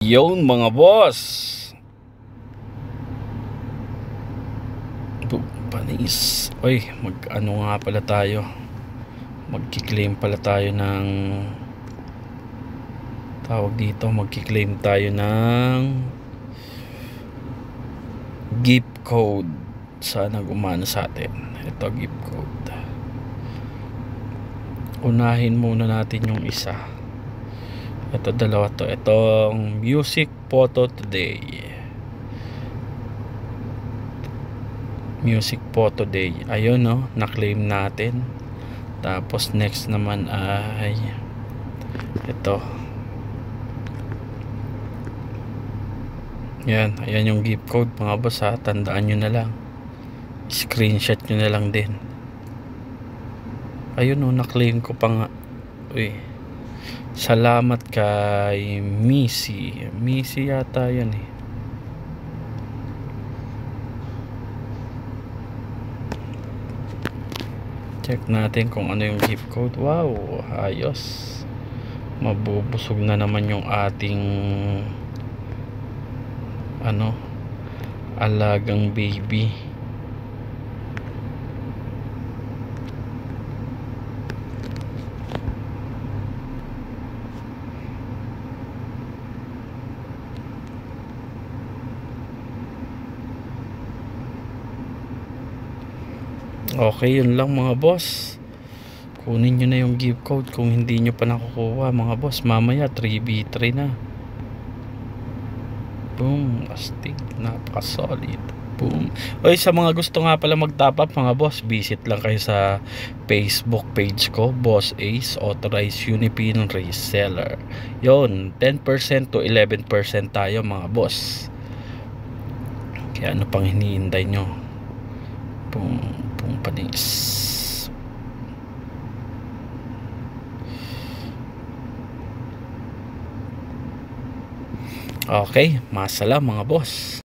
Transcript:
Yon mga boss. Panis. Oy, ano nga pala tayo? Magki-claim pala tayo ng tawag dito, magki-claim tayo ng gift code. Sana gumana sa atin. Ito gift code. Unahin muna natin yung isa. Ito dalawa to. Itong music photo today. Music photo day. Ayun no, na-claim natin. Tapos next naman ay ito. Yan, ayan yung gift code mga boss ha. Tandaan nyo na lang. Screenshot nyo na lang din. Ayun no, na-claim ko pa nga. Uy. Salamat kay Missy. Missy yata yan eh. Check natin kung ano yung gift code. Wow, ayos. Mabubusog na naman yung ating alagang baby. Okay, yun lang mga boss. Kunin nyo na yung gift code kung hindi nyo pa nakukuha mga boss. Mamaya 3v3 na. Boom, astig, napaka solid. Boom. Oy, sa mga gusto nga pala mag-top up mga boss, visit lang kayo sa Facebook page ko, Boss Ace, Authorized Unipin Reseller. Yon, 10% to 11% tayo mga boss. Kaya ano pang hinihintay nyo? Boom, boom, panis. Okay, masala mga boss.